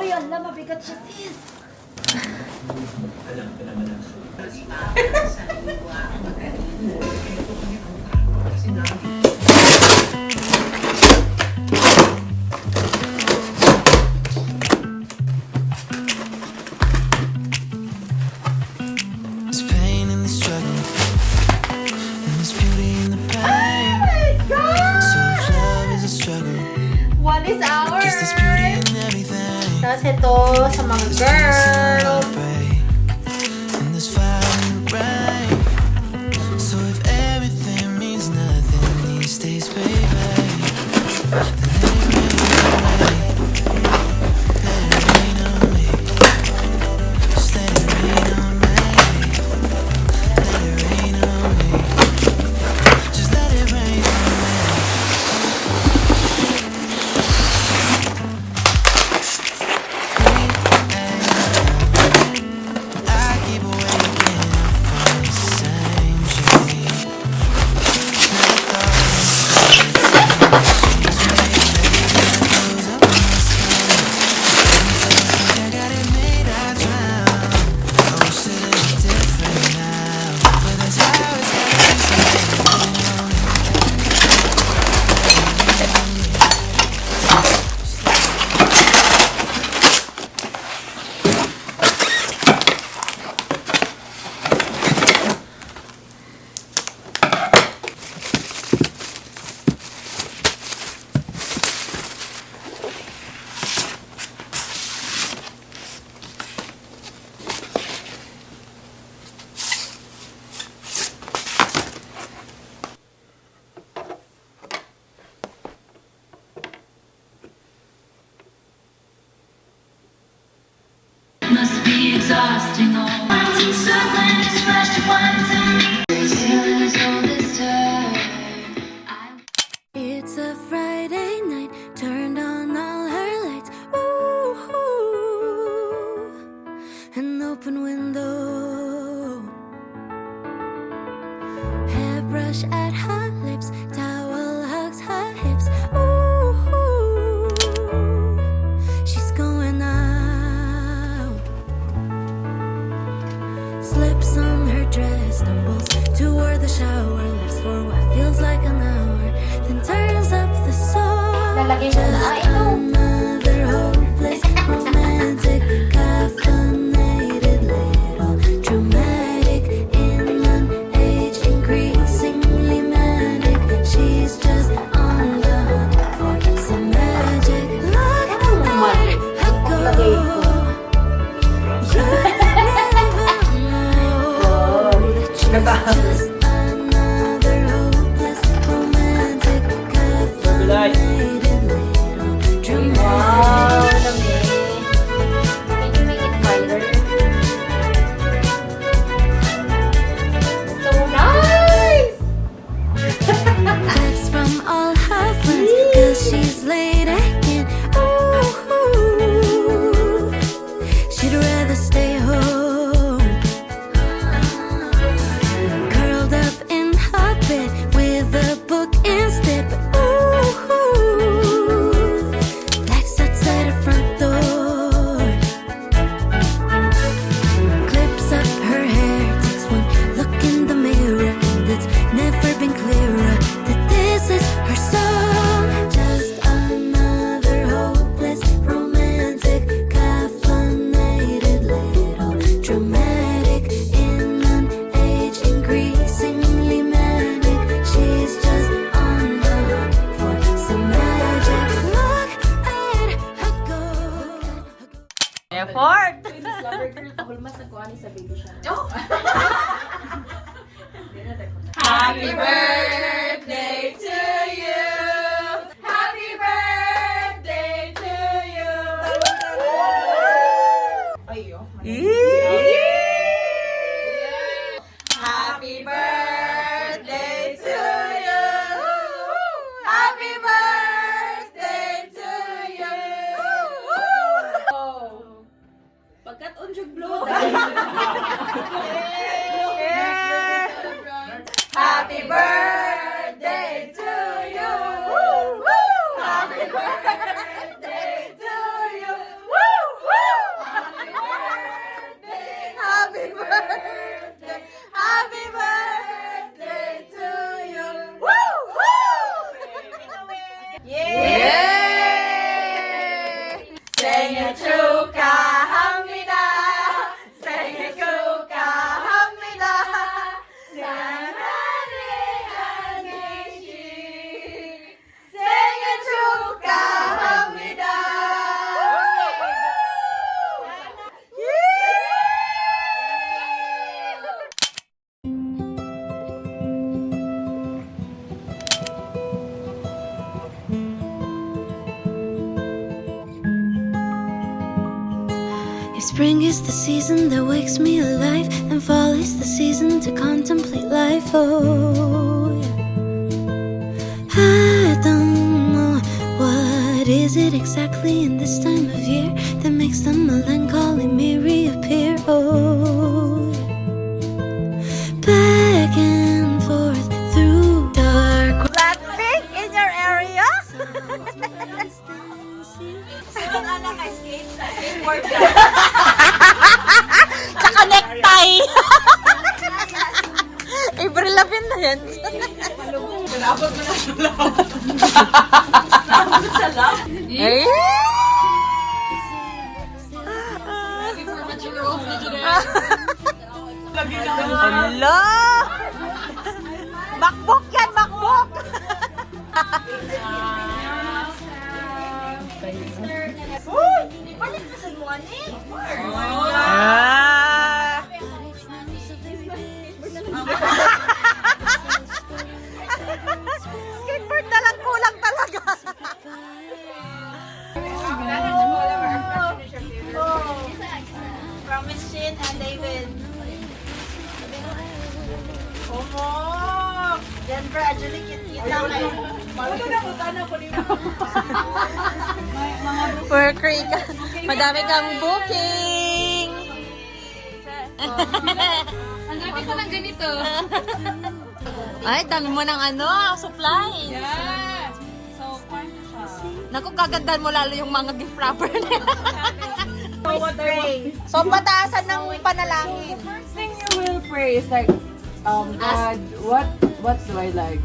Uy, ala, mabigat siya, sis. Alam ko naman ang There's pain in the struggle, and there's beauty in the pain. So if love is a struggle, What is ours? guess there's beauty in everything. Tapos ito sa mga girls. And there's fire in the rain. So if everything means nothing these days, baby, then let it rain on me. Just let it rain on me. Let it rain on me. Just let it rain on me. I keep waking up from the same dream. Never thought I got it made, I drown. I wish that it was different now, but that's how it's gotta be. Must be exhausting. All my circling is fresh to one to me. Still as all this time. It's a Friday night, turned on all her lights. Ooh, an open window. Hairbrush at her lips, towel hugs her hips. Ooh, she's going out. Slips on her dress, stumbles toward the shower, lives for what feels like an hour, then turns up the song. Lalagay mo na. Ay, Just ito. another hopeless, romantic, caffeinated, little dramatic, in an age increasingly manic. She's just on the hunt for some magic. Look at her go. You never know that she's just another hopeless, romantic, caffeinated, little dramatic. Wow, lamig. Can you make it brighter? So nice! Text from all her friends, 'cause she's late again. Ooh, she'd rather stay home, curled up in her bed with a book instead. But ooh, lights outside her front door, clips up her hair, takes one look in the mirror, and it's never been clearer that this is her song. Just another hopeless, romantic, caffeinated, little dramatic, in an age increasingly manic. She's just on the hunt for some magic. Look at her go. Effort! Happy birthday to you! Happy birthday to you! Happy birthday to you! Happy birthday to you! Pagkat unjog blow. Happy birthday to 생일 축하합니다. 생일 축하합니다. 사랑하는 안혜씨 생일 축하합니다. If spring is the season that wakes me alive, then fall is the season to contemplate life. Oh, yeah. I don't know what is it exactly in this time of year that makes the melancholy me reappear. Oh, yeah. Back and forth through dark. Blackpink in your area? Tsaka necktie. April Lavigne na yan. Ay! Hala! Makbok yan, makbok! Ah! Skateboard na lang kulang talaga. From Shin and David. Omo! Yan, gradually kita kayo. For Creek. Madami kang booking. Ang dami ko ng ganito. Ay, dami mo ng supplies. Yes! So, fun siya. Naku, kagandahan mo lalo yung mga gift wrapper nila. So, pataasan ng panalangin. First thing you will pray is like, God, what do I like?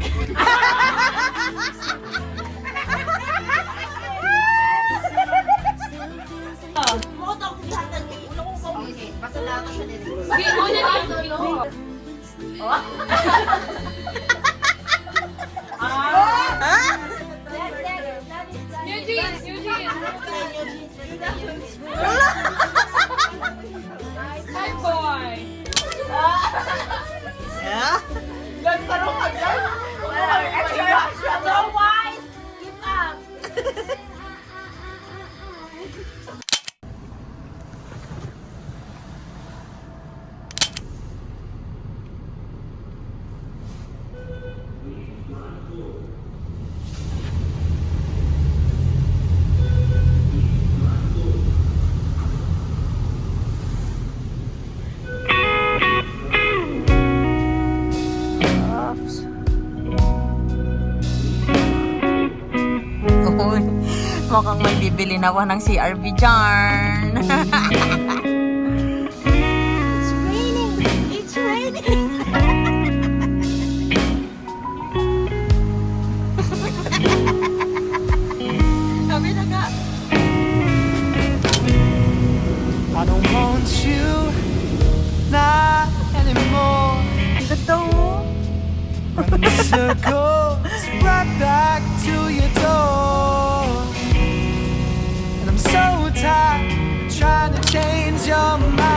Okay, pasalamat siya din. Okay, una lang. New jeans, new jeans. Hi, boy. Extra wise! Give up! Uy, mukhang may bibili na ako ng CRV dyan. It's raining! Sabi na nga. I don't want you, not anymore. Totoo. Running in circles right back to your door. And I'm so tired of trying to change your mind.